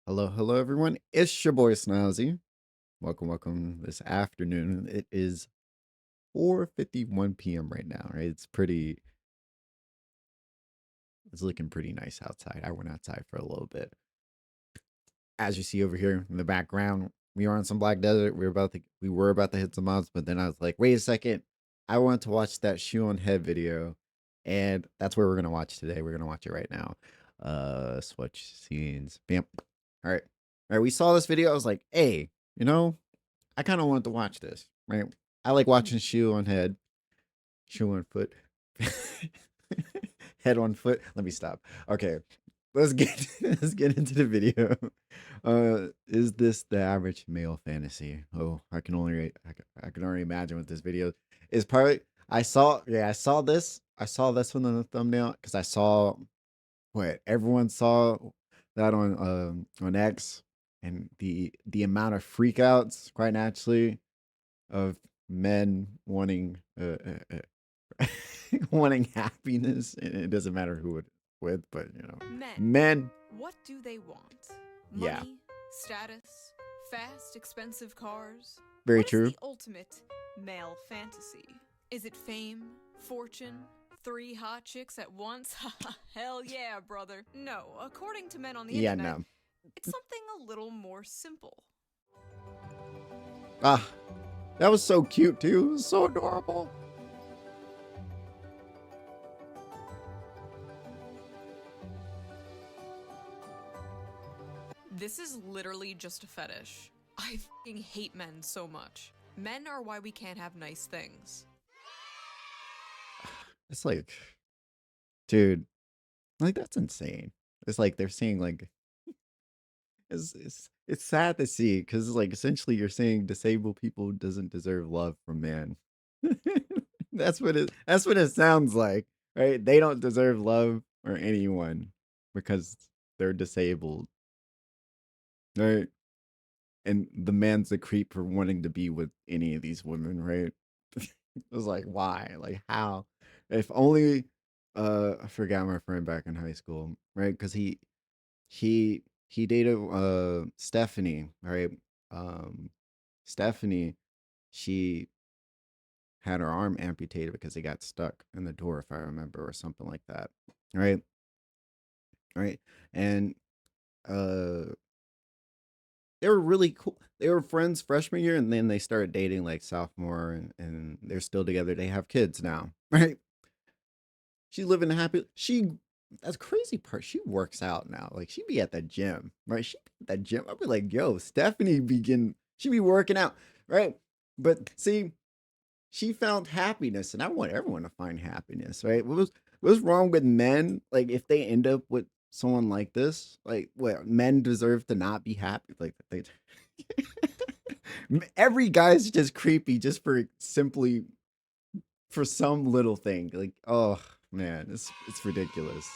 Hello, hello, everyone. It's your boy Snazzy. Welcome this afternoon. It is 4:51 p.m. right now, right? It's looking pretty nice outside. I went outside for a little bit. As you see over here in the background, we are on some Black Desert. We were about to hit some mobs, but then I was like, wait a second. I want to watch that SHOEONHEAD video, and that's where we're gonna watch today. We're gonna watch it right now. Switch scenes. Bam. All right. All right. We saw this video. I was like, hey, you know, I kind of wanted to watch this, right? I like watching shoe on foot, head on foot. Let me stop. Okay, let's get into the video. Is this the average male fantasy? Oh, I can already imagine what this video is. Probably I saw this one on the thumbnail because I saw what everyone saw that on X, and the amount of freakouts quite naturally of men wanting wanting happiness, and it doesn't matter who it's with, but men. What do they want? Yeah, Money, status, fast, expensive cars? very What is true. the ultimate male fantasy? Is it fame, fortune, 3 hot chicks at once? Hell yeah, brother. No, according to men on the Yeah, internet, no. it's something a little more simple. Ah, that was so cute too. It was so adorable. This is literally just a fetish. I fucking hate men so much. Men are why we can't have nice things. It's like, dude, like that's insane. It's like they're saying like it's sad to see because like essentially you're saying disabled people doesn't deserve love from man. That's what it sounds like, right? They don't deserve love or anyone because they're disabled, right? And the man's a creep for wanting to be with any of these women, right? It was like, why? Like, how? If only, I forgot my friend back in high school, right? Because he dated Stephanie, right? Um, Stephanie, she had her arm amputated because it got stuck in the door, if I remember, or something like that, right? Right, and uh they were really cool. They were friends freshman year, and then they started dating like sophomore, and they're still together. They have kids now, right? She's living a happy. That's crazy part. She works out now. Like she be at the gym, right? She be at that gym. I'd be like, yo, Stephanie begin. She be working out, right? But see, she found happiness, and I want everyone to find happiness, right? What's wrong with men? Like if they end up with someone like this, like what men deserve to not be happy. Like they every guy's just creepy just for simply for some little thing. Like, oh man, it's ridiculous.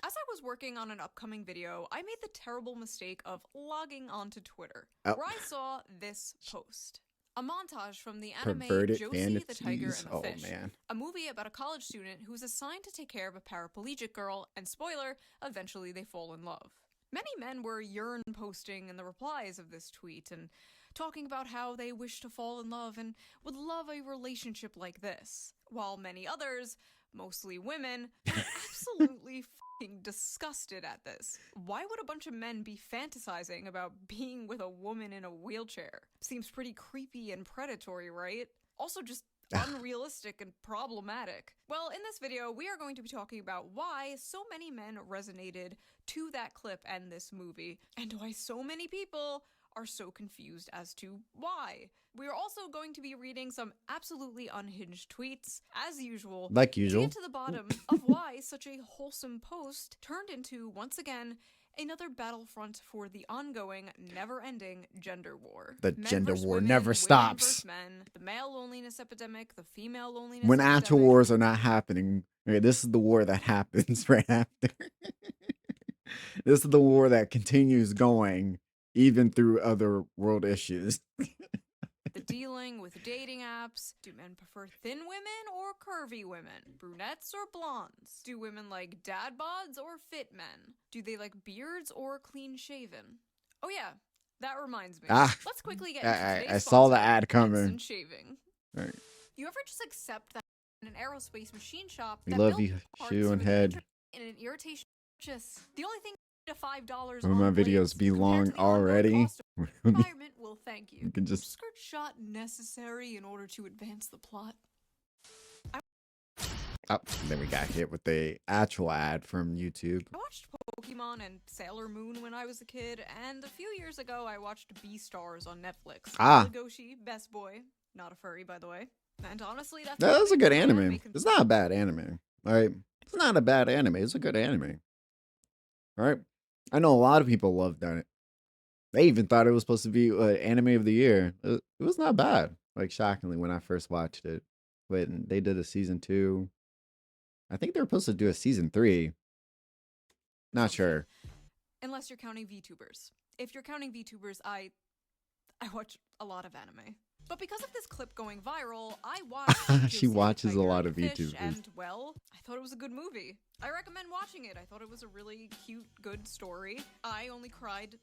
As I was working on an upcoming video, I made the terrible mistake of logging onto Twitter, Oh, where I saw this post. A montage from the anime perverted Josie the Tiger fantasies. and the Oh Fish, man. a movie about a college student who's assigned to take care of a paraplegic girl, and spoiler, eventually they fall in love. Many men were yearn posting in the replies of this tweet and talking about how they wish to fall in love and would love a relationship like this, while many others, mostly women, were absolutely fucking disgusted at this. Why would a bunch of men be fantasizing about being with a woman in a wheelchair? Seems pretty creepy and predatory, right? Also just unrealistic and problematic. Well, in this video, we are going to be talking about why so many men resonated to that clip and this movie, and why so many people are so confused as to why. We are also going to be reading some absolutely unhinged tweets, as usual, Like to usual. get to the bottom of why such a wholesome post turned into, once again, another battlefront for the ongoing, never-ending gender war. The Men gender versus war women, never women stops. versus men, the male loneliness epidemic, the female loneliness When epidemic. actual wars are not happening, okay, this is the war that happens right after. This is the war that continues going even through other world issues. The dealing with dating apps. Do men prefer thin women or curvy women? Brunettes or blondes? Do women like dad bods or fit men? Do they like beards or clean shaven? Oh yeah, that reminds me. Let's quickly get into today's I saw the sponsor, ad coming. Ensign Shaving. Right. You ever just accept that in an aerospace machine shop We that love built you, parts SHOEONHEAD. in an irritation purchase? The only thing to $5 Will on my blades videos be compared long to the ongoing already? cost of environment will thank you. You can just Skirt shot necessary in order to advance the plot. oh, then we got hit with the actual ad from YouTube. I watched Pokemon and Sailor Moon when I was a kid, and a few years ago I watched Beastars on Netflix. Legoshi, best boy. Not a furry, by the way. And honestly, that was a good anime. It's not a bad anime. All right. It's not a bad anime. It's a good anime. All right. I know a lot of people loved it. They even thought it was supposed to be anime of the year. It was not bad. Like, shockingly, when I first watched it. But they did a season 2. I think they were supposed to do a season 3. Not sure. Unless you're counting VTubers. If you're counting VTubers, I watch a lot of anime. But because of this clip going viral, I watched She watches a lot of VTubers. And, well, I thought it was a good movie. I recommend watching it. I thought it was a really cute, good story. I only cried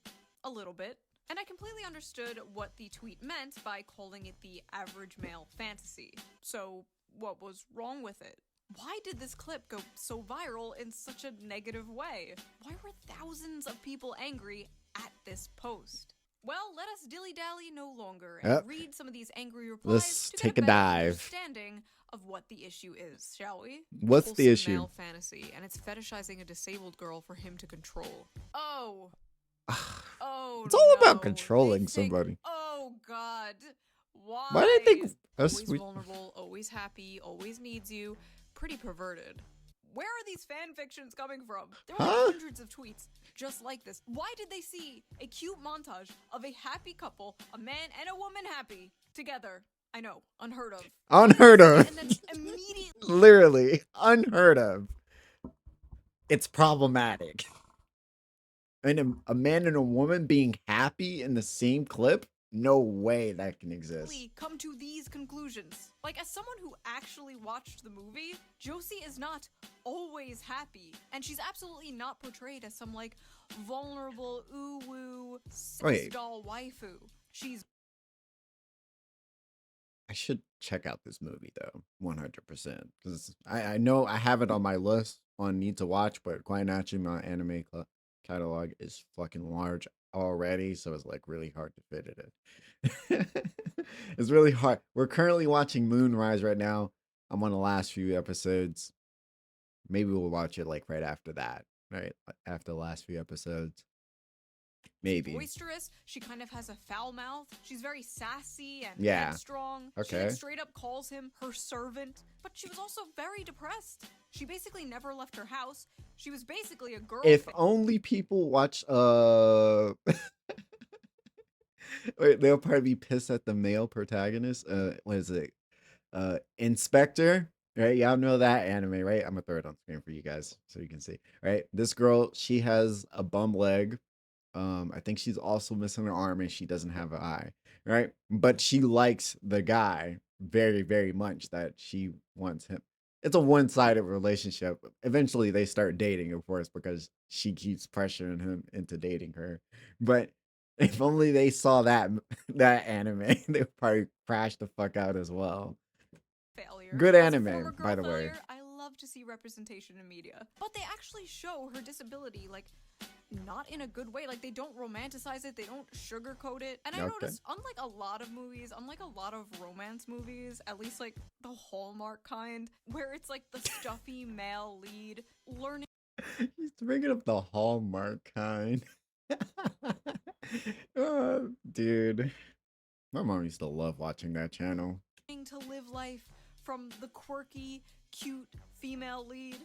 a little bit. And I completely understood what the tweet meant by calling it the average male fantasy. So, what was wrong with it? Why did this clip go so viral in such a negative way? Why were thousands of people angry at this post? Well, let us dilly-dally no longer and read some of these angry replies. Let's to take get a dive. Understanding of what the issue is, shall we? What's the issue? Male fantasy, and it's fetishizing a disabled girl for him to control. Oh. Oh. It's all no. about controlling somebody. Oh God. Why? Why do I think always vulnerable, always happy, always needs you? Pretty perverted. Where are these fan fictions coming from? There were hundreds of tweets just like this. Why did they see a cute montage of a happy couple, a man and a woman happy, together? I know, unheard of. Unheard of. And then immediately... Literally, unheard of. It's problematic. And a man and a woman being happy in the same clip? No way that can exist. Come to these conclusions. Like, as someone who actually watched the movie, Josie is not always happy, and she's absolutely not portrayed as some like vulnerable ooh-woo sex doll waifu. She's... I should check out this movie though, 100%, because I know I have it on my list on need to watch, but quite naturally my anime catalog is fucking large already, so it's like really hard to fit it in. It's really hard. We're currently watching Moonrise right now. I'm on the last few episodes. Maybe we'll watch it like right after that, right after the last few episodes. Maybe. She's boisterous. She kind of has a foul mouth. She's very sassy and headstrong. Okay. She like, straight up calls him her servant. But she was also very depressed. She basically never left her house. She was basically a girl. If only people watch wait, they'll probably be pissed at the male protagonist. What is it? Inspector. Right, y'all know that anime, right? I'm gonna throw it on screen for you guys so you can see. Right, this girl, she has a bum leg. I think she's also missing an arm and she doesn't have an eye, right? But she likes the guy very, very much that she wants him. It's a one-sided relationship. Eventually they start dating, of course, because she keeps pressuring him into dating her. But if only they saw that anime, they would probably crash the fuck out as well. Failure. Good anime, by the way. I love to see representation in media, but they actually show her disability, like, not in a good way. Like, they don't romanticize it, they don't sugarcoat it. And I noticed, unlike a lot of movies, unlike a lot of romance movies, at least like the Hallmark kind, where it's like the stuffy male lead learning. He's bringing up the Hallmark kind. Oh, dude, my mom used to love watching that channel. To live life from the quirky, cute female lead.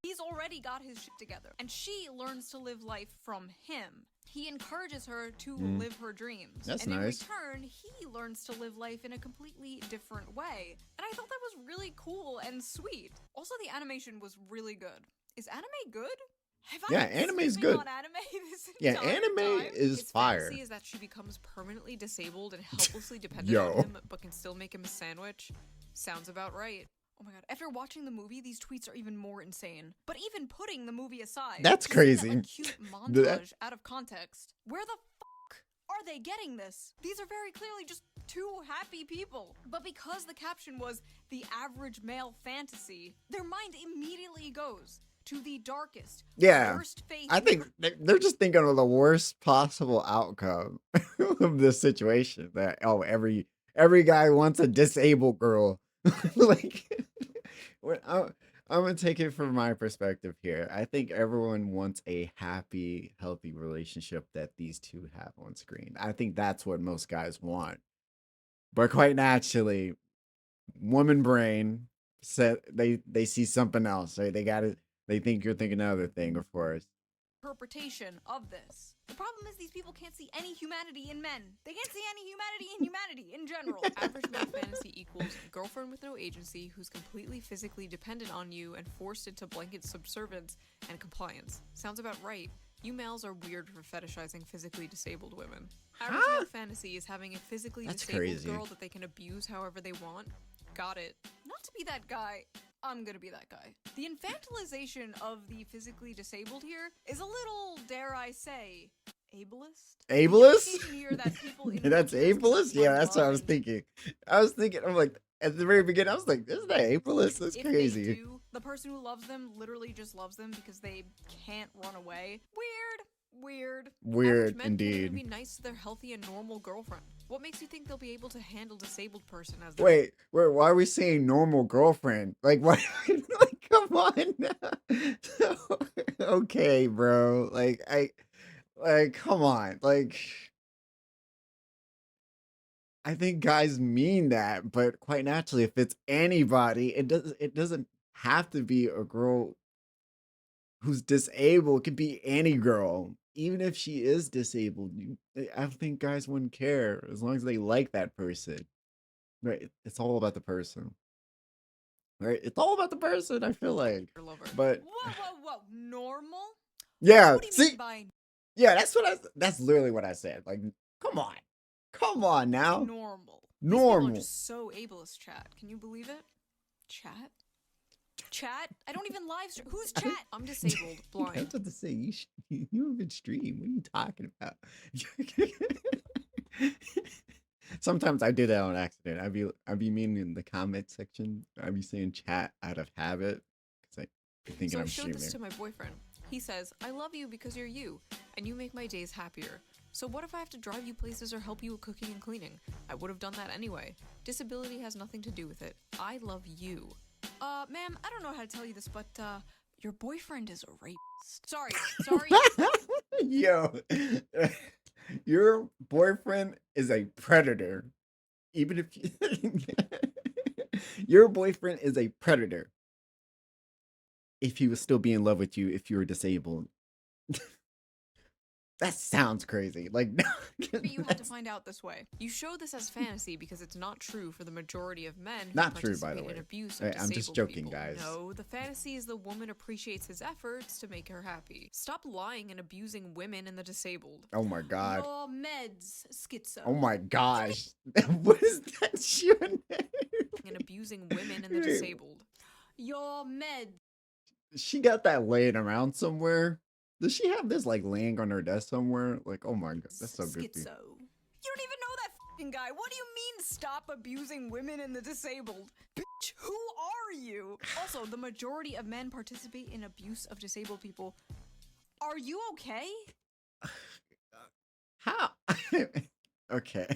He's already got his shit together, and she learns to live life from him. He encourages her to live her dreams. That's and nice. In return, he learns to live life in a completely different way. And I thought that was really cool and sweet. Also, the animation was really good. Is anime good? Have I been anime's sleeping good. on anime this Yeah, Time anime time. is His fire. fantasy is that she becomes permanently disabled and helplessly dependent Yo. on him, but can still make him a sandwich. Sounds about right. Oh my god, after watching the movie, these tweets are even more insane. But even putting the movie aside, That's just seeing crazy. that, like, cute montage out of context. Where the fuck are they getting this? These are very clearly just two happy people. But because the caption was the average male fantasy, their mind immediately goes to the darkest, Yeah. worst face. I think they're just thinking of the worst possible outcome of this situation. That every guy wants a disabled girl. Like, I'm gonna take it from my perspective here. I think everyone wants a happy, healthy relationship that these two have on screen. I think that's what most guys want. But quite naturally, woman brain said they see something else, right? They think you're thinking another thing, of course. Interpretation of this. The problem is these people can't see any humanity in men. They can't see any humanity in humanity in general. Average male fantasy equals girlfriend with no agency who's completely physically dependent on you and forced into blanket subservience and compliance. Sounds about right. You males are weird for fetishizing physically disabled women. Average male fantasy is having a physically disabled girl that they can abuse however they want. Got it. Not to be that guy. I'm gonna be that guy. The infantilization of the physically disabled here is a little, dare I say, ableist? Ableist? Here that people That's ableist? Yeah, that's what I was thinking. I'm like, at the very beginning, I was like, isn't that ableist? That's crazy. They do, the person who loves them literally just loves them because they can't run away. Weird. Weird, men indeed. Can't even be nice to their healthy and normal girlfriend. What makes you think they'll be able to handle disabled person as their Wait, why are we saying normal girlfriend? Like, why? Like, come on. Okay, bro. Like, come on. Like, I think guys mean that, but quite naturally, if it's anybody, it doesn't have to be a girl who's disabled. It could be any girl, even if she is disabled. I think guys wouldn't care as long as they like that person. Right? It's all about the person. Right? It's all about the person. I feel like, lover. but Whoa, normal? yeah. What do you See, mean by yeah, that's literally what I said. Like, come on now. normal? These people Normal. are just so ableist. Chat. Can you believe it? Chat? I don't even live stream. Who's chat? I'm disabled, blind. I was about to say you even stream. What are you talking about? Sometimes I do that on accident. I'd be meaning in the comment section. I'd be saying chat out of habit because I thinking So I I'm showed streaming. this to my boyfriend. He says, I love you because you're you, and you make my days happier. So what if I have to drive you places or help you with cooking and cleaning? I would have done that anyway. Disability has nothing to do with it. I love you. Ma'am, I don't know how to tell you this, but, your boyfriend is a rapist. Sorry. Yo, your boyfriend is a predator. Even if your boyfriend is a predator. If he was still be in love with you if you were disabled. That sounds crazy. Like, you had to find out this way. You show this as fantasy because it's not true for the majority of men who not true, by the way. In abuse of I'm just joking, people. guys. No, the fantasy is the woman appreciates his efforts to make her happy. Stop lying and abusing women and the disabled. Oh my god. Your meds, schizo. Oh my gosh. What is that shit? And abusing women and the disabled. Your meds. She got that laying around somewhere. Does she have this like laying on her desk somewhere? Like, oh my god, that's so good. You don't even know that fucking guy. What do you mean stop abusing women and the disabled? Bitch, who are you? Also, the majority of men participate in abuse of disabled people. Are you okay? How? Okay.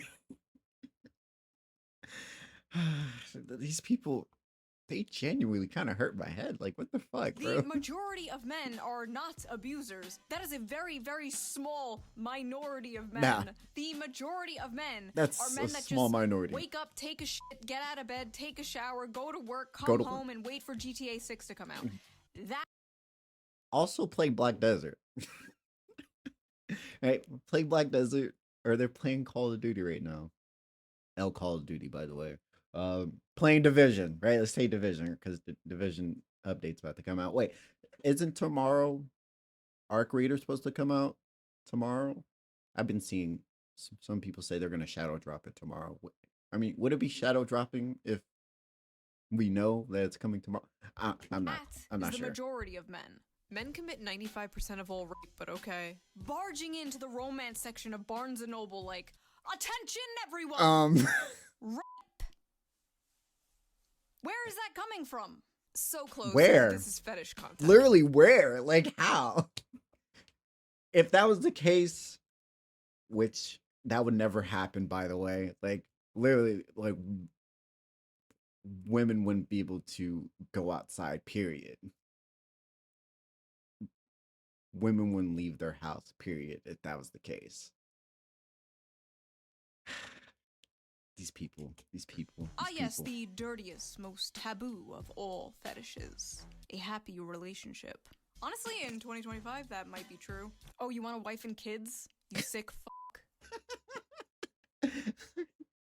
These people, they genuinely kind of hurt my head. Like, what the fuck, bro? The majority of men are not abusers. That is a very, very small minority of men. Nah. The majority of men That's are men a that small just minority. wake up, take a shit, get out of bed, take a shower, go to work, come home, and wait for GTA 6 to come out. That also play Black Desert. Right? Play Black Desert, or they're playing Call of Duty right now. Call of Duty, by the way. Playing Division, right? Let's say Division, because the Division update's about to come out. Wait, isn't tomorrow Arc Reader supposed to come out? tomorrow. I've been seeing some people say they're gonna shadow drop it tomorrow. I mean, would it be shadow dropping if we know that it's coming tomorrow? I'm not. That I'm is not the sure. majority of men. Men commit 95% of all rape, but okay. Barging into the romance section of Barnes & Noble like, attention everyone! Rape! Where is that coming from? So close. Where? This is fetish content. Literally, where? Like, how? If that was the case, which that would never happen, by the way. Like, literally, like, women wouldn't be able to go outside, period. Women wouldn't leave their house, period, if that was the case. These people. Yes, the dirtiest, most taboo of all fetishes. A happy relationship. Honestly, in 2025, that might be true. Oh, you want a wife and kids? You sick fuck.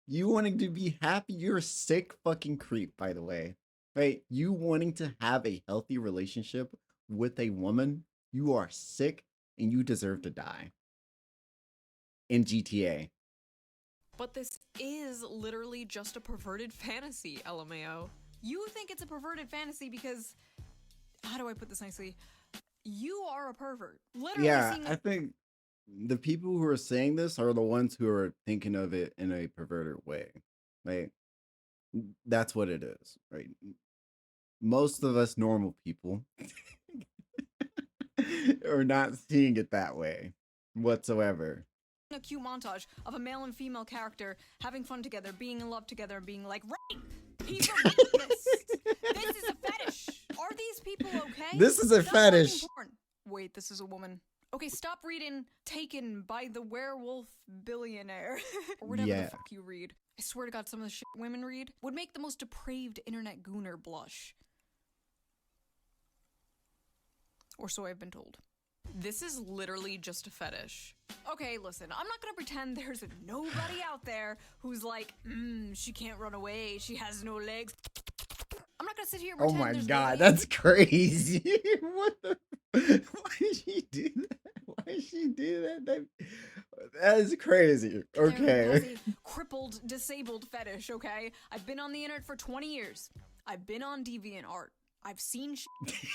You wanting to be happy? You're a sick fucking creep, by the way. Right? You wanting to have a healthy relationship with a woman, you are sick and you deserve to die. In GTA. But this is literally just a perverted fantasy, LMAO. You think it's a perverted fantasy because, how do I put this nicely? You are a pervert. Literally. Yeah, I think the people who are saying this are the ones who are thinking of it in a perverted way. Like, that's what it is, right? Most of us normal people are not seeing it that way whatsoever. A cute montage of a male and female character having fun together, being in love together, and being like, rape! He's a rapist! This is a fetish! Are these people okay? This is a fetish! Porn. Wait, this is a woman. Okay, stop reading Taken by the Werewolf Billionaire. Or whatever the fuck you read. I swear to God, some of the shit women read would make the most depraved internet gooner blush. Or so I've been told. This is literally just a fetish. Okay, listen, I'm not gonna pretend there's nobody out there who's like, she can't run away, she has no legs. I'm not gonna sit here and pretend. Oh my god, that's crazy. What the? Why did she do that? Why did she do that? That is crazy. Okay. Has a crippled, disabled fetish, okay? I've been on the internet for 20 years. I've been on DeviantArt. I've seen shit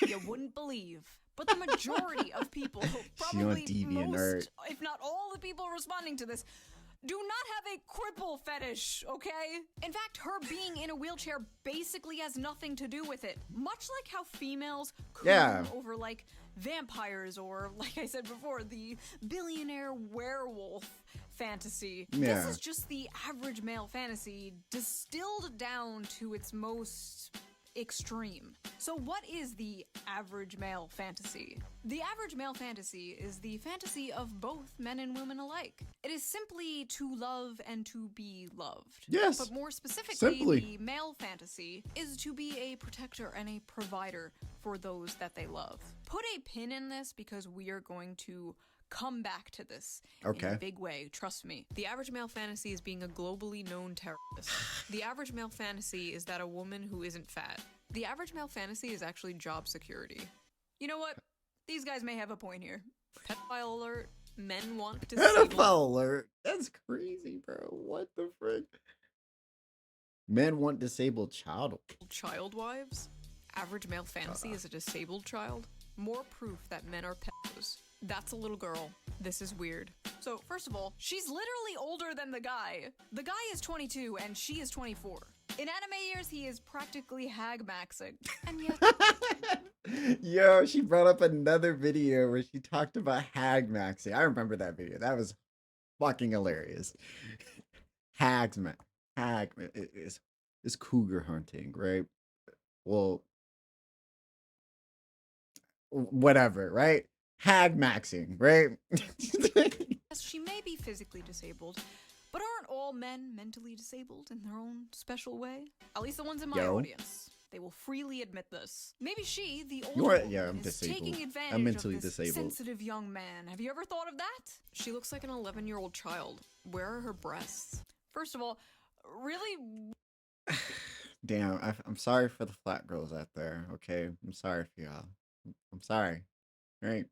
you wouldn't believe. But the majority of people, probably most, if not all the people responding to this, do not have a cripple fetish, okay? In fact, her being in a wheelchair basically has nothing to do with it. Much like how females croon over, like, vampires or, like I said before, the billionaire werewolf fantasy. This is just the average male fantasy distilled down to its most extreme. So what is the average male fantasy? The average male fantasy is the fantasy of both men and women alike. It is simply to love and to be loved. Yes. But more specifically, the male fantasy is to be a protector and a provider for those that they love. Put a pin in this because we are going to come back to this in a big way, trust me. The average male fantasy is being a globally known terrorist. The average male fantasy is that a woman who isn't fat. The average male fantasy is actually job security. You know what? These guys may have a point here. Pedophile alert. Men want to Pedophile alert. That's crazy, bro. What the frick? Men want disabled child wives. Average male fantasy is a disabled child. More proof that men are pedos. That's a little girl. This is weird. So, first of all, she's literally older than the guy. The guy is 22 and she is 24. In anime years, he is practically hag maxing. And yet... Yo, she brought up another video where she talked about hag maxing. I remember that video. That was fucking hilarious. Hag is cougar hunting, right? Well, whatever, right? Hag maxing, right? She may be physically disabled, but aren't all men mentally disabled in their own special way? At least the ones in my audience. They will freely admit this. Maybe she, the older woman, is taking advantage of this sensitive young man. Have you ever thought of that? She looks like an 11-year-old child. Where are her breasts? First of all, really? Damn, I'm sorry for the flat girls out there, okay? I'm sorry for y'all. I'm sorry, right?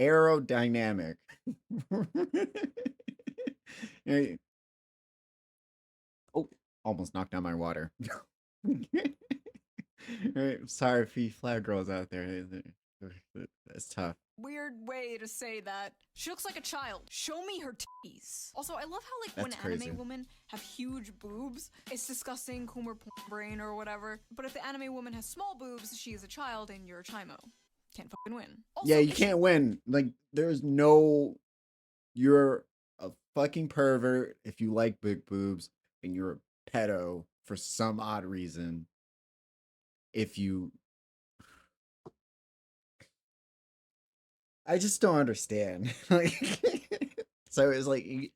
aerodynamic. Right. Oh, almost knocked down my water. Right. Sorry if you flag girls out there. That's tough. Weird way to say that. She looks like a child. Show me her titties. Also, I love how, like, That's when crazy. anime women have huge boobs, it's disgusting, Kumer brain or whatever. But if the anime woman has small boobs, she is a child and you're a chimo. Can't fucking win. Also, Yeah, you can't win. Like, there's no. You're a fucking pervert if you like big boobs, and you're a pedo for some odd reason. If you. I just don't understand. Like, so it's like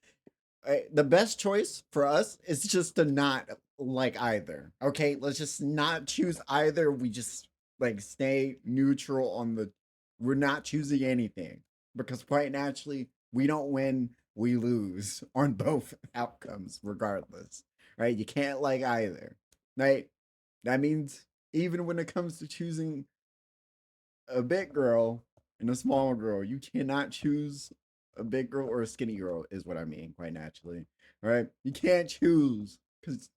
the best choice for us is just to not like either. Okay, let's just not choose either. We just like stay neutral on the. We're not choosing anything because quite naturally we don't win, we lose on both outcomes regardless. Right? You can't like either. Right? That means even when it comes to choosing a big girl and a small girl, you cannot choose a big girl or a skinny girl, is what I mean, quite naturally. Right? You can't choose because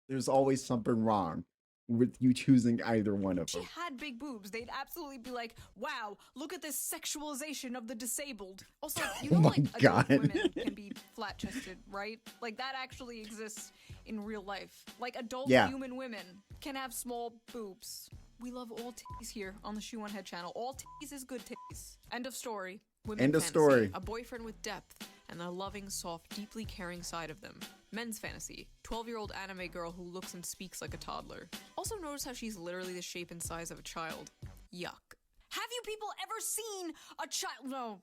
there's always something wrong with you choosing either one of them. She had big boobs, they'd absolutely be like, wow, look at this sexualization of the disabled. Also, you know, like, adult women can be flat-chested, right? Like, that actually exists in real life. Like, adult human women can have small boobs. We love all titties here on the SHOEONHEAD channel. All titties is good titties. End of story. Women End of fantasy. story. A boyfriend with depth and a loving, soft, deeply caring side of them. Men's fantasy. 12-year-old anime girl who looks and speaks like a toddler. Also notice how she's literally the shape and size of a child. Yuck. Have you people ever seen a child? No.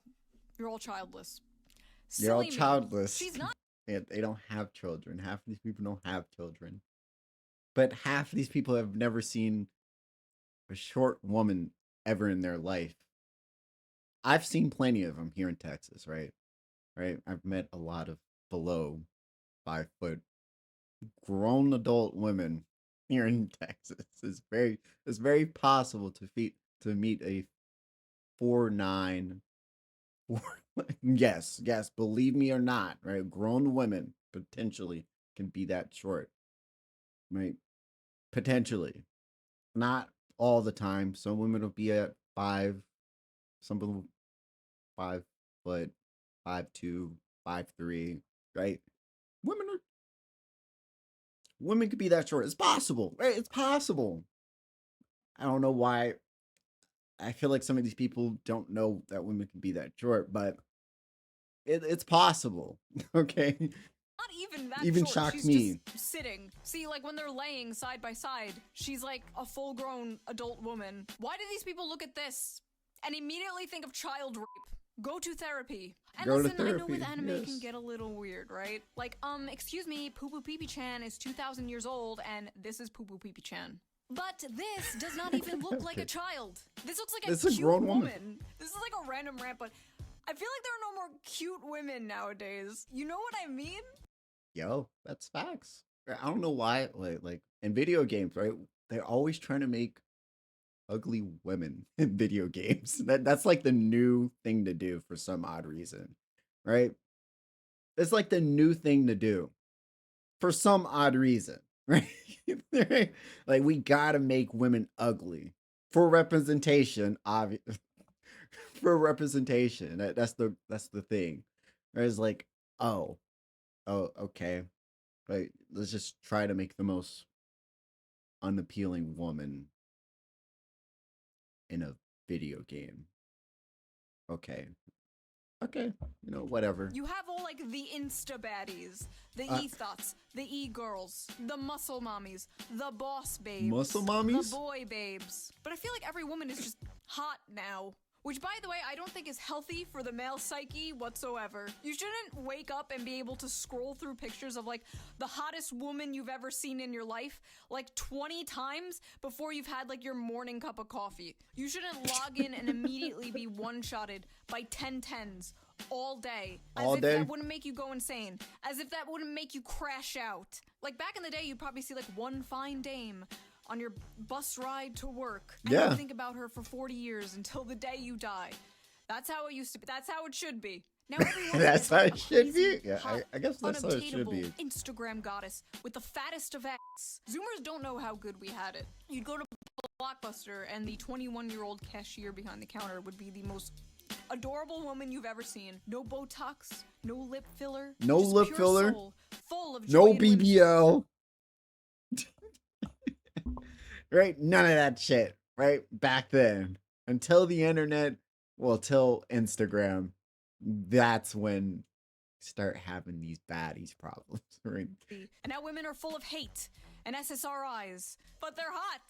You're all childless. You're all Silly me. childless. She's not. They don't have children. Half of these people don't have children. But half of these people have never seen a short woman ever in their life. I've seen plenty of them here in Texas, right? Right? I've met a lot of below 5 foot grown adult women here in Texas. It's very possible to meet a 4'9", yes, believe me or not, right? Grown women potentially can be that short, right? Potentially, not all the time. Some women will be at 5, some people 5 foot, 5'2", 5'3", right? Women are women could be that short. It's possible, right? It's possible. I don't know why. I feel like some of these people don't know that women can be that short, but it's possible. Okay, Not even that even short. shocked She's me. just sitting. See, like when they're laying side by side, she's like a full-grown adult woman. Why do these people look at this and immediately think of child rape? Go to therapy. And Go to listen, I know therapy, with anime yes. can get a little weird, right? Like, excuse me, Poo Poo Pee Pee Chan is 2,000 years old, and this is Poo Poo Pee Pee Chan. But this does not even look like a child. This looks like a cute grown woman. This is like a random rant, but I feel like there are no more cute women nowadays. You know what I mean? Yo, that's facts. I don't know why, like in video games, right? They're always trying to make ugly women in video games. That's like the new thing to do for some odd reason, right? It's like the new thing to do for some odd reason, right? Right? Like we gotta make women ugly for representation, obvious. For representation, that's the thing. Right? It's like, okay, right? Let's just try to make the most unappealing woman in a video game. Okay. Okay. Whatever. You have all like the insta baddies, the e-thots, the e-girls, the muscle mommies, the boss babes, Muscle mommies? the boy babes. But I feel like every woman is just hot now. Which, by the way, I don't think is healthy for the male psyche whatsoever. You shouldn't wake up and be able to scroll through pictures of, like, the hottest woman you've ever seen in your life, like, 20 times before you've had, like, your morning cup of coffee. You shouldn't log in and immediately be one-shotted by 10 tens all day. All as day? if that wouldn't make you go insane. As if that wouldn't make you crash out. Like, back in the day, you'd probably see, like, one fine dame on your bus ride to work, and Yeah. you think about her for 40 years until the day you die. That's how it used to be. That's how it should be. Now everyone That's is how like it a should be. crazy, Yeah, hot, I guess that's how it should unobtainable be. Instagram goddess with the fattest of ass. Zoomers don't know how good we had it. You'd go to Blockbuster and the 21-year-old cashier behind the counter would be the most adorable woman you've ever seen. No Botox, no lip filler, No just lip pure filler. soul, full of joy No and whimsy. BBL. Right? None of that shit. Right? Back then. Until the internet, well, till Instagram, that's when start having these baddies problems. Right? And now women are full of hate and SSRIs, but they're hot.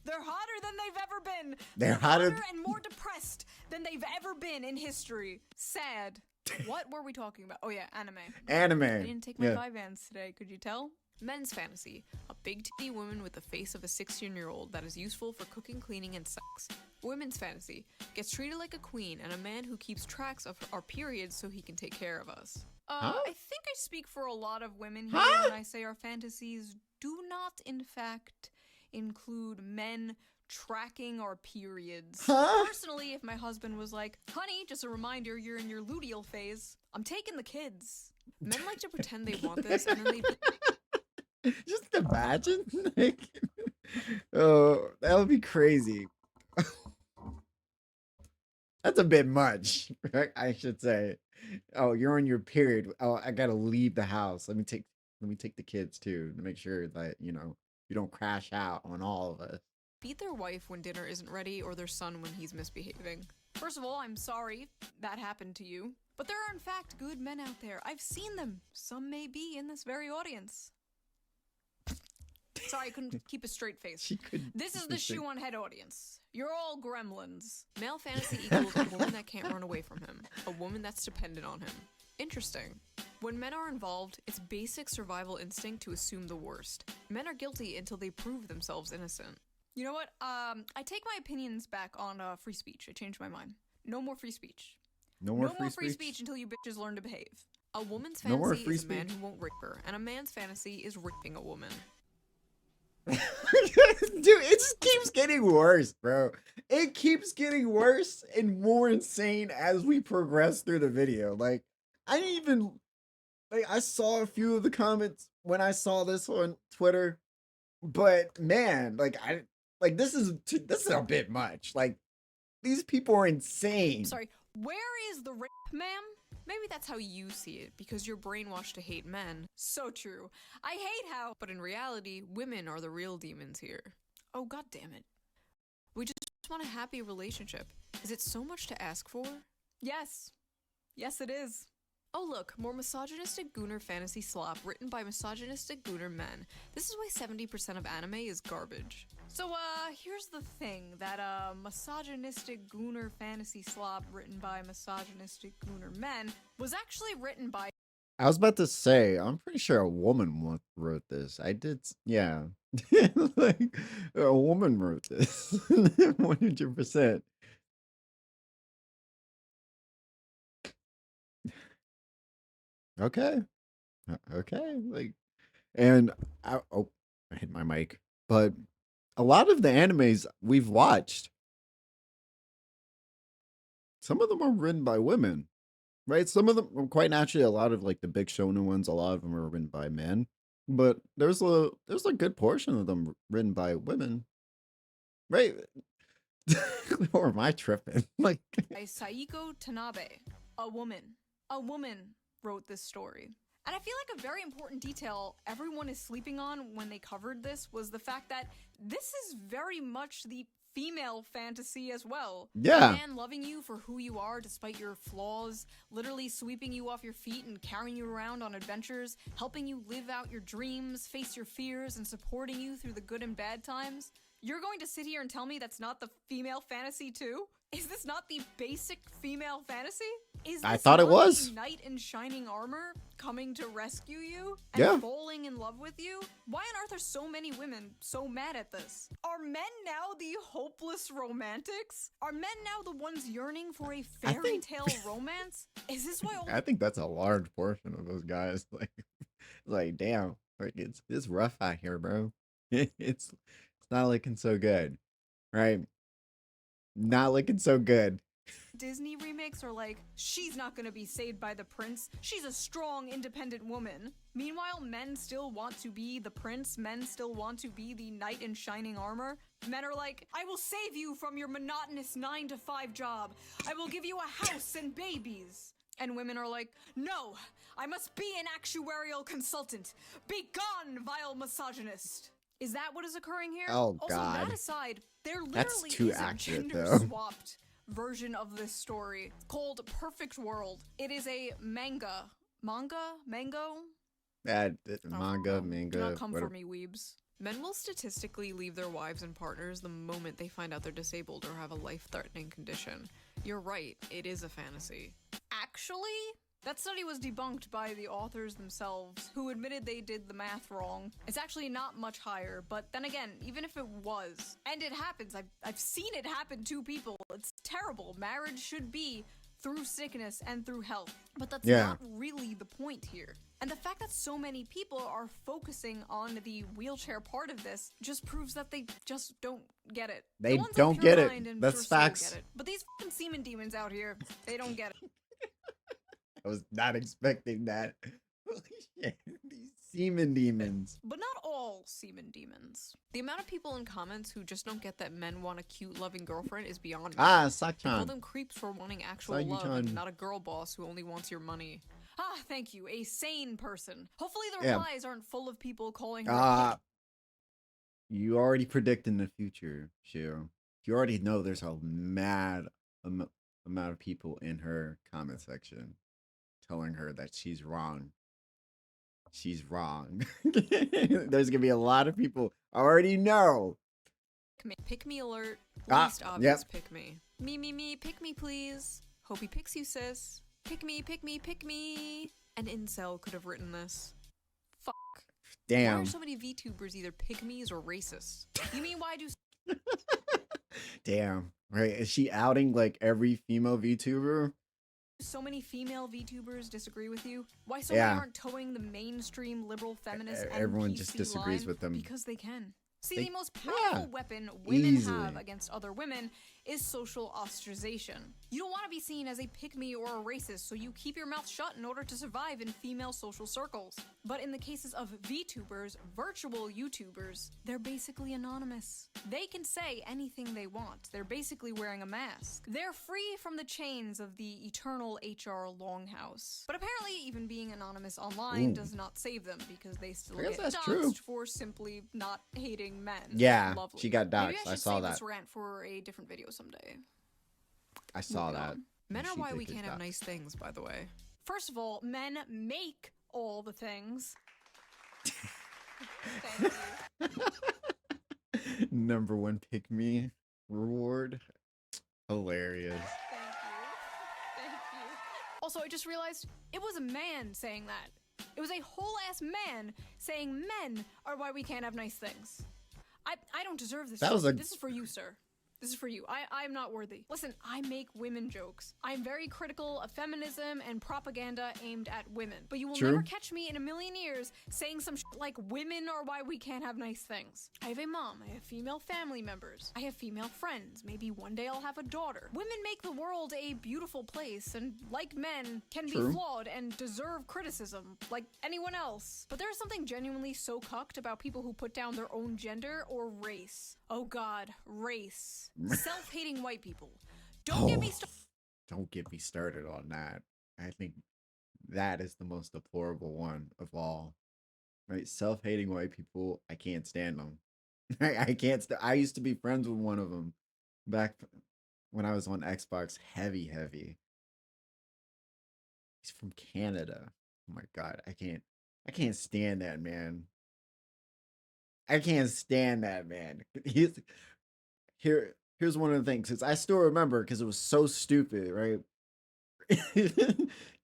They're hotter than they've ever been. They're hotter and more depressed than they've ever been in history. Sad. What were we talking about? Oh yeah, anime. Anime. I didn't take my Yeah. Vyvanse today, could you tell? Men's fantasy. A big titty woman with the face of a 16-year-old that is useful for cooking, cleaning, and sex. Women's fantasy. Gets treated like a queen and a man who keeps tracks of our periods so he can take care of us. Huh? I think I speak for a lot of women here Huh? when I say our fantasies do not, in fact, include men tracking our periods. Huh? Personally, if my husband was like, honey, just a reminder, you're in your luteal phase, I'm taking the kids. Men like to pretend they want this, and then they... Just imagine. Like, oh, that would be crazy. That's a bit much, right? I should say. Oh, you're on your period. Oh, I gotta leave the house. Let me take the kids too to make sure that, you don't crash out on all of us. beat their wife when dinner isn't ready or their son when he's misbehaving. First of all, I'm sorry that happened to you. But there are in fact good men out there. I've seen them. Some may be in this very audience. Sorry, I couldn't keep a straight face. She could. This is the Shoe on Head audience. You're all gremlins. Male fantasy equals a woman that can't run away from him. A woman that's dependent on him. Interesting. When men are involved, it's basic survival instinct to assume the worst. Men are guilty until they prove themselves innocent. You know what? I take my opinions back on free speech. I changed my mind. No more free speech. No more free speech. Until you bitches learn to behave. A woman's No more fantasy free is a man speech. who won't rape her, and a man's fantasy is raping a woman. Dude, it just keeps getting worse, bro. It keeps getting worse and more insane as we progress through the video. Like, I didn't even I saw a few of the comments when I saw this on Twitter, but man, this is a bit much. Like, these people are insane. Sorry, where is the rape, ma'am? Maybe that's how you see it, because you're brainwashed to hate men. So true. I hate how, but in reality, women are the real demons here. Oh, god damn it. We just want a happy relationship. Is it so much to ask for? Yes. Yes, it is. Oh look, more misogynistic gooner fantasy slop written by misogynistic gooner men. This is why 70% of anime is garbage. So here's the thing, that misogynistic gooner fantasy slop written by misogynistic gooner men was actually written by... I was about to say, I'm pretty sure a woman wrote this. Yeah. Like, a woman wrote this. 100%. Okay. Okay. And I hit my mic. But a lot of the animes we've watched, some of them are written by women, right? Some of them, quite naturally, a lot of the big shonen ones, a lot of them are written by men. But there's a good portion of them written by women, right? Or am I tripping? by Saiko Tanabe, a woman. A woman wrote this story. And I feel like a very important detail everyone is sleeping on when they covered this was the fact that this is very much the female fantasy as well. Yeah. A man loving you for who you are despite your flaws, literally sweeping you off your feet and carrying you around on adventures, helping you live out your dreams, face your fears, and supporting you through the good and bad times. You're going to sit here and tell me that's not the female fantasy too? Is this not the basic female fantasy? Is I this thought it not was. the knight in shining armor coming to rescue you and Yeah. falling in love with you? Why on earth are so many women so mad at this? Are men now the hopeless romantics? Are men now the ones yearning for a fairy tale romance? Is this why all I think that's a large portion of those guys. Damn, it's rough out here, bro. It's not looking so good, right? Not looking so good. Disney remakes are like, she's not gonna be saved by the prince. She's a strong, independent woman. Meanwhile, men still want to be the prince. Men still want to be the knight in shining armor. Men are like, I will save you from your monotonous 9-to-5 job. I will give you a house and babies. And women are like, no, I must be an actuarial consultant. Be gone, vile misogynist. Is that what is occurring here? Oh, also, God. that aside, there That's literally too is a accurate, gender though. swapped version of this story called Perfect World. It is a manga. Mango? Manga, Do not manga, come whatever. for me, weebs. Men will statistically leave their wives and partners the moment they find out they're disabled or have a life-threatening condition. You're right, it is a fantasy. Actually, that study was debunked by the authors themselves, who admitted they did the math wrong. It's actually not much higher, but then again, even if it was, and it happens, I've seen it happen to people, it's terrible. Marriage should be through sickness and through health, but that's not really the point here. And the fact that so many people are focusing on the wheelchair part of this just proves that they just don't get it. They The ones don't of get pure it. mind and That's pure soul facts. get it. But these fucking semen demons out here, they don't get it. I was not expecting that. Holy shit. These semen demons. But not all semen demons. The amount of people in comments who just don't get that men want a cute, loving girlfriend is beyond me. Ah, I call Sakchan. them creeps for wanting actual love Sayuchan. and not a girl boss who only wants your money. Ah, thank you. A sane person. Hopefully the replies aren't full of people calling her You already predicting the future, Shio. You already know there's a mad amount of people in her comment section telling her that she's wrong. She's wrong. There's gonna be a lot of people I already know. Pick me alert. Ah, Least obvious pick me. Me, pick me please. Hope he picks you, sis. Pick me, pick me, pick me. An incel could have written this. Fuck. Why Damn. are so many VTubers either pick-me's or racist? You mean why do Damn. Right? Is she outing like every female VTuber? so many female VTubers disagree with you? Why so many aren't towing the mainstream liberal feminist Everyone NPC just disagrees line? with them. Because they can. See, the most powerful weapon women easily have against other women is social ostracization. You don't want to be seen as a pick-me or a racist, so you keep your mouth shut in order to survive in female social circles. But in the cases of VTubers, virtual YouTubers, they're basically anonymous. They can say anything they want. They're basically wearing a mask. They're free from the chains of the eternal HR longhouse. But apparently, even being anonymous online does not save them, because they still get doxxed for simply not hating men. Yeah, Lovely. she got doxxed. Maybe I I should saw save that. this rant for a different video someday. I saw Moving that. on. Men are She why did we get can't have doxxed. nice things, by the way. First of all, men make all the things. Thank you. Number one pick me reward. Hilarious. Thank you. Thank you. Also, I just realized it was a man saying that. It was a whole ass man saying men are why we can't have nice things. I don't deserve this. That was a- This is for you, sir. This is for you. I'm not worthy. Listen, I make women jokes. I'm very critical of feminism and propaganda aimed at women. But you will never catch me in a million years saying some like women are why we can't have nice things. I have a mom. I have female family members. I have female friends. Maybe one day I'll have a daughter. Women make the world a beautiful place, and like men, can be flawed and deserve criticism, like anyone else. But there's something genuinely so cucked about people who put down their own gender or race. Oh god, race. Self-hating white people. Don't get me started. Don't get me started on that. I think that is the most deplorable one of all. Right? Self-hating white people, I can't stand them. I can't I used to be friends with one of them back when I was on Xbox heavy. He's from Canada. Oh my god, I can't stand that man. I can't stand that man. Here's one of the things, because I still remember, because it was so stupid, right?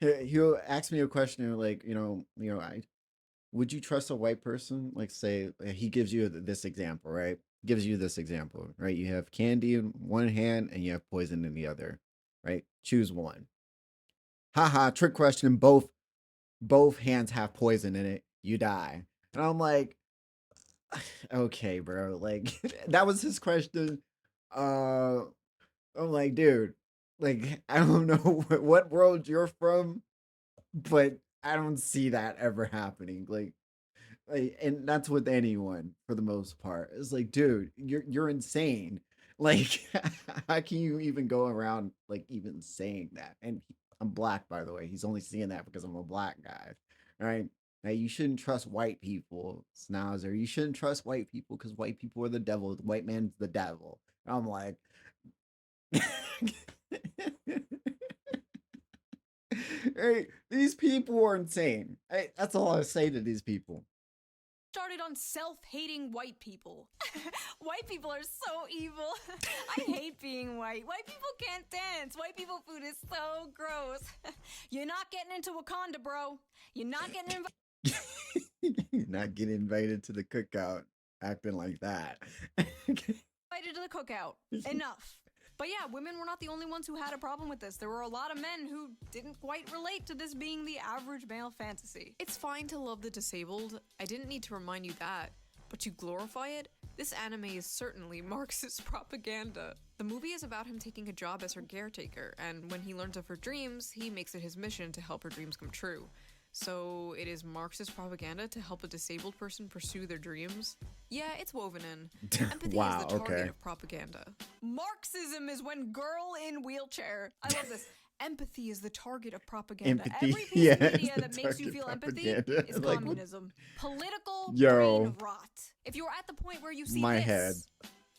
He'll ask me a question like, would you trust a white person? Like, say he gives you this example, right? Gives you this example, right? You have candy in one hand and you have poison in the other, right? Choose one. Haha, trick question. Both hands have poison in it. You die. And I'm like, okay, bro. Like, that was his question. I'm like, dude, Like, I don't know what world you're from, but I don't see that ever happening. Like, and that's with anyone for the most part. It's like, dude, you're insane. Like, how can you even go around like even saying that? And I'm black, by the way. He's only seeing that because I'm a black guy, right? Now you shouldn't trust white people, Snauzer. You shouldn't trust white people because white people are the devil. The white man's the devil. And I'm like, hey, these people are insane. Hey, that's all I say to these people. Started on self-hating white people. White people are so evil. I hate being white. White people can't dance. White people food is so gross. You're not getting into Wakanda, bro. You're not getting Not getting invited to the cookout, acting like that. invited to the cookout. Enough. But yeah, women were not the only ones who had a problem with this. There were a lot of men who didn't quite relate to this being the average male fantasy. It's fine to love the disabled. I didn't need to remind you that. But to glorify it? This anime is certainly Marxist propaganda. The movie is about him taking a job as her caretaker, and when he learns of her dreams, he makes it his mission to help her dreams come true. So it is Marxist propaganda to help a disabled person pursue their dreams? Yeah, it's woven in. Empathy Wow, is the target okay. of propaganda. Marxism is when girl in wheelchair. I love this. Empathy is the target of propaganda. Empathy, Every piece yeah, of media it's the that makes you target feel propaganda. empathy is Like, communism. Political Yo. brain rot. If you're at the point where you see My this head.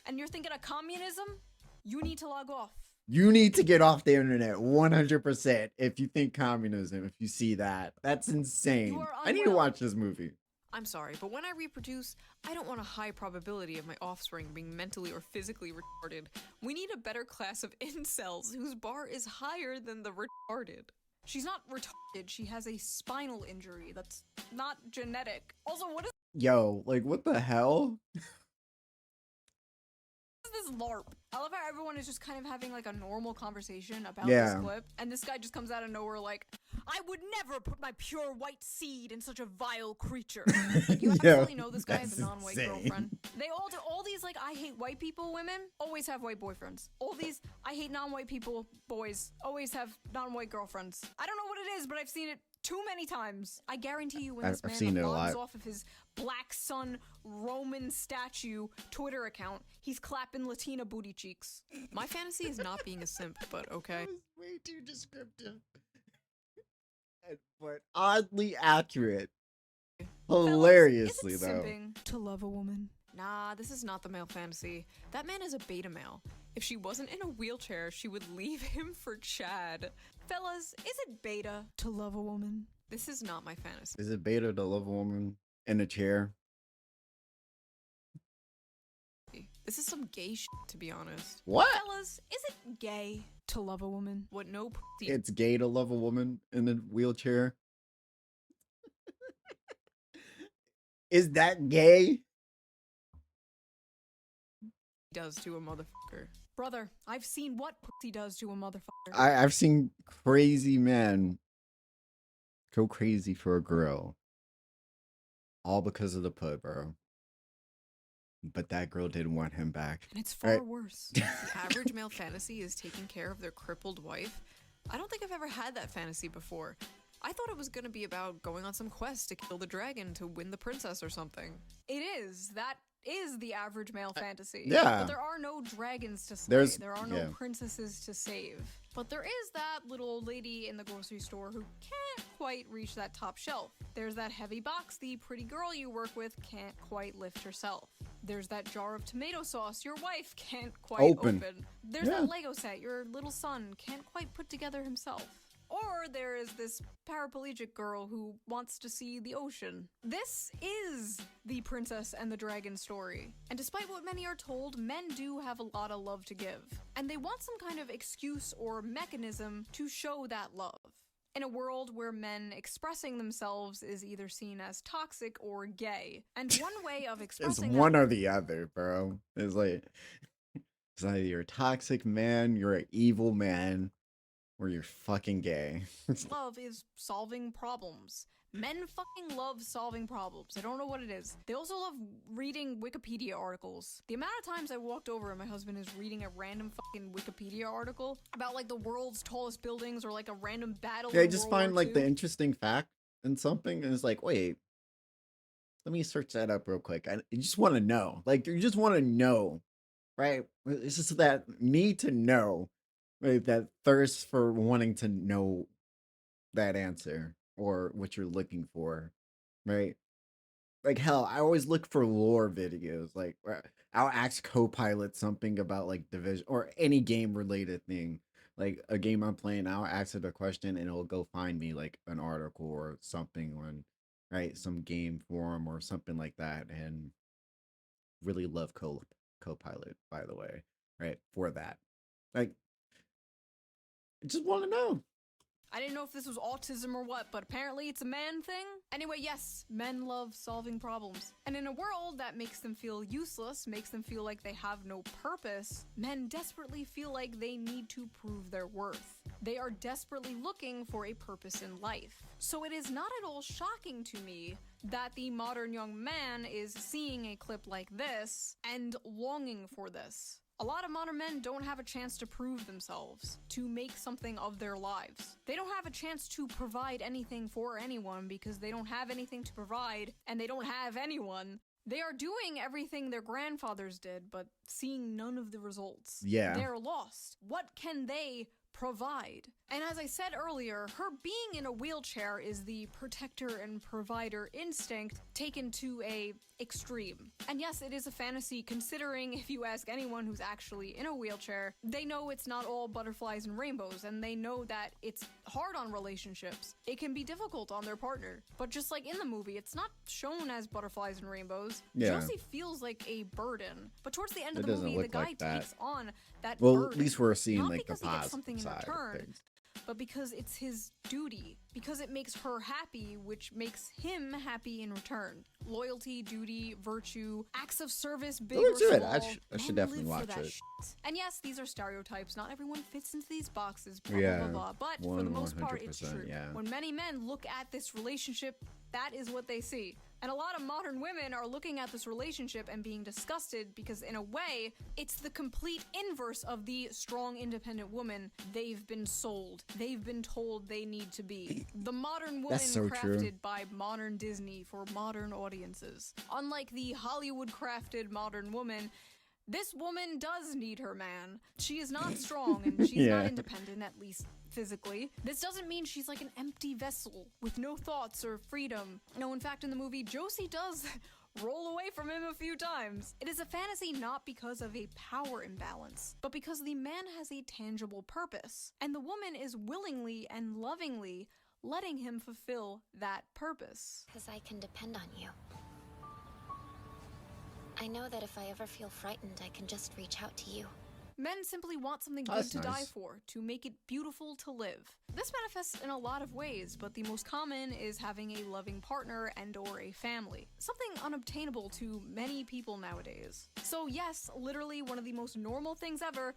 and you're thinking of communism, you need to log off. You need to get off the internet 100% if you think communism, if you see that. That's insane. are I need to unwell. watch this movie. I'm sorry, but when I reproduce, I don't want a high probability of my offspring being mentally or physically retarded. We need a better class of incels whose bar is higher than the retarded. She's not retarded, she has a spinal injury that's not genetic. Also, what is Yo, like, what the hell? this LARP? I love how everyone is just kind of having like a normal conversation about Yeah. this clip, and this guy just comes out of nowhere like, I would never put my pure white seed in such a vile creature. Like, you Yo, absolutely know this guy has a that's non-white insane. girlfriend. They all these like I hate white people women always have white boyfriends. All these I hate non-white people boys always have non-white girlfriends. I don't know what it is, but I've seen it too many times. I guarantee you when this I've man seen it a logs lot. off of his Black Sun Roman statue Twitter account, he's clapping Latina booty cheeks. My fantasy is not being a simp, but okay. That was way too descriptive. But oddly accurate. Hilariously, Fellas, is it though. simping to love a woman? Nah, this is not the male fantasy. That man is a beta male. If she wasn't in a wheelchair, she would leave him for Chad. Fellas, is it beta to love a woman? This is not my fantasy. Is it beta to love a woman in a chair? This is some gay shit, to be honest. What? Fellas, is it gay to love a woman? What no pussy It's gay to love a woman in a wheelchair? Is that gay? does to a motherfucker. Brother, I've seen what pussy does to a motherfucker. I've seen crazy men go crazy for a girl. All because of the put, bro. But that girl didn't want him back. And it's far Right. worse. The average male fantasy is taking care of their crippled wife. I don't think I've ever had that fantasy before. I thought it was gonna be about going on some quest to kill the dragon to win the princess or something. It is. That is the average male fantasy. yeah. But there are no dragons to slay. There are no yeah. princesses to save. But there is that little old lady in the grocery store who can't quite reach that top shelf. There's that heavy box the pretty girl you work with can't quite lift herself. There's that jar of tomato sauce your wife can't quite open. There's Yeah. that Lego set your little son can't quite put together himself. Or there is this paraplegic girl who wants to see the ocean. This is the Princess and the Dragon story. And despite what many are told, men do have a lot of love to give. And they want some kind of excuse or mechanism to show that love. In a world where men expressing themselves is either seen as toxic or gay. And one way of It's expressing one or the other, bro. It's like, it's either you're a toxic man, you're an evil man, or you're fucking gay. Love is solving problems. Men fucking love solving problems. I don't know what it is. They also love reading Wikipedia articles. The amount of times I walked over and my husband is reading a random fucking Wikipedia article about like the world's tallest buildings or like a random battle. Yeah, I in just World find War like II. the interesting fact in something, and it's like, wait, let me search that up real quick. I just want to know. Like, you just want to know, right? It's just that need to know, right? That thirst for wanting to know that answer or what you're looking for, right? Like hell, I always look for lore videos. Like I'll ask Copilot something about like division or any game related thing. Like a game I'm playing, I'll ask it a question and it'll go find me like an article or something on right some game forum or something like that. And really love Copilot, by the way, right? For that, like, I just want to know. I didn't know if this was autism or what, but apparently it's a man thing. Anyway, yes, men love solving problems. And in a world that makes them feel useless, makes them feel like they have no purpose, men desperately feel like they need to prove their worth. They are desperately looking for a purpose in life. So it is not at all shocking to me that the modern young man is seeing a clip like this and longing for this. A lot of modern men don't have a chance to prove themselves, to make something of their lives. They don't have a chance to provide anything for anyone because they don't have anything to provide and they don't have anyone. They are doing everything their grandfathers did, but seeing none of the results. Yeah. They're lost. What can they provide? And as I said earlier, her being in a wheelchair is the protector and provider instinct taken to a extreme. And yes, it is a fantasy, considering if you ask anyone who's actually in a wheelchair, they know it's not all butterflies and rainbows, and they know that it's hard on relationships. It can be difficult on their partner. But just like in the movie, it's not shown as butterflies and rainbows. Yeah. Josie feels like a burden. But towards the end of It the doesn't movie, the look guy like that. takes on that Well, burden. at least we're seeing Not like the because he gets positive something in side of return, things. but because it's his duty. Because it makes her happy, which makes him happy in return. Loyalty, duty, virtue, acts of service, big or Let's do it. small. I should men definitely live for watch that it. shit. And yes, these are stereotypes. Not everyone fits into these boxes, blah, Yeah, blah, blah, blah. But for the most part, it's 100%, true. yeah. When many men look at this relationship, that is what they see. And a lot of modern women are looking at this relationship and being disgusted because, in a way, it's the complete inverse of the strong, independent woman they've been sold. They've been told they need to be. The modern woman so crafted true. by modern Disney for modern audiences. Unlike the Hollywood-crafted modern woman, this woman does need her man. She is not strong and she's not Yeah. independent, at least physically. This doesn't mean she's like an empty vessel with no thoughts or freedom. No, in fact, in the movie, Josie does roll away from him a few times. It is a fantasy not because of a power imbalance, but because the man has a tangible purpose, and the woman is willingly and lovingly letting him fulfill that purpose. Because I can depend on you. I know that if I ever feel frightened, I can just reach out to you. Men simply want something good That's to die nice. for, to make it beautiful to live. This manifests in a lot of ways, but the most common is having a loving partner and or a family. Something unobtainable to many people nowadays. So yes, literally one of the most normal things ever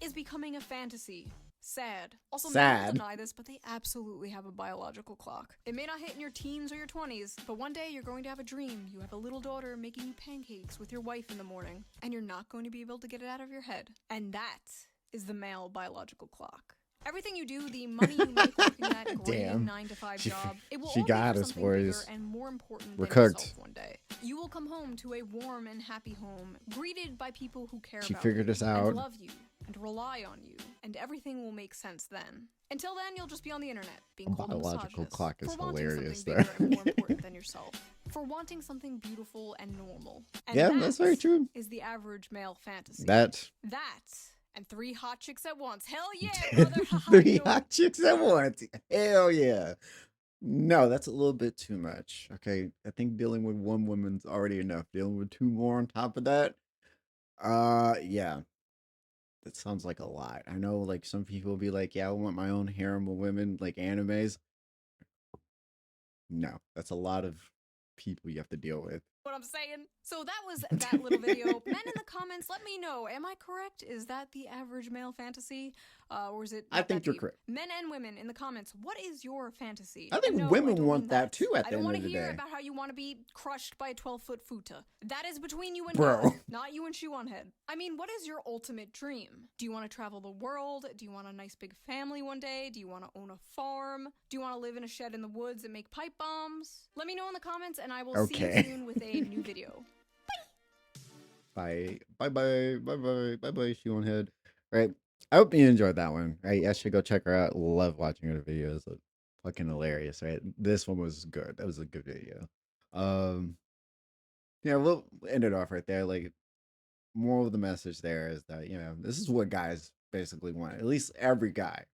is becoming a fantasy. Sad. Also, men will Sad. deny this, but they absolutely have a biological clock. It may not hit in your teens or your 20s, but one day you're going to have a dream. You have a little daughter making you pancakes with your wife in the morning, and you're not going to be able to get it out of your head. And that is the male biological clock. Everything you do, the money you make working that Damn. grinding 9-to-5 She- job, it will she all got be for us, something bigger boys. and more important We're than cooked. yourself one day. You will come home to a warm and happy home, greeted by people who care She about figured you this out. and love you and rely on you, and everything will make sense then. Until then, you'll just be on the internet, being called a Biological misogynist clock is for wanting hilarious, something though. bigger and more important than yourself, for wanting something beautiful and normal. And Yeah, that's very true. Is the average male fantasy. That That and 3 hot chicks at once. Hell yeah, brother! three You know, hot chicks at once. Hell yeah. No, that's a little bit too much. Okay, I think dealing with one woman's already enough. Dealing with 2 more on top of that, yeah, that sounds like a lot. I know, like some people be like, "Yeah, I want my own harem of women, like animes." No, that's a lot of people you have to deal with. what I'm saying? So that was that little video. Men in the comments, let me know. Am I correct? Is that the average male fantasy? Or is it I not think that you're deep? correct. Men and women in the comments, what is your fantasy? I think And no, women don't want mean that too at I the don't end want of to the hear day. about how you want to be crushed by a 12-foot futa. That is between you and Bro. God, not you and SHOEONHEAD. I mean, what is your ultimate dream? Do you want to travel the world? Do you want a nice big family one day? Do you want to own a farm? Do you want to live in a shed in the woods and make pipe bombs? Let me know in the comments and I will see you Okay. soon with a new video. Bye. Bye-bye. Bye-bye. Bye-bye, SHOEONHEAD. Right. I hope you enjoyed that one. Right. I should go check her out. Love watching her videos. Fucking hilarious, right? This one was good. That was a good video. Yeah, we'll end it off right there. Like, moral of the message there is that, this is what guys basically want. At least every guy.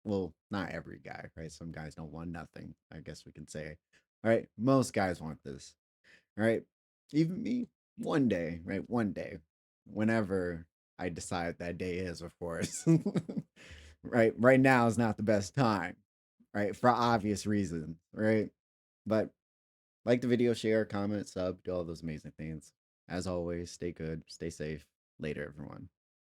Well, not every guy, right? Some guys don't want nothing, I guess we can say. All right. Most guys want this. All right. Even me, one day, right? One day, whenever I decide that day is, of course. Right now is not the best time, right? For obvious reasons, right? But like the video, share, comment, sub, do all those amazing things. As always, stay good, stay safe. Later, everyone.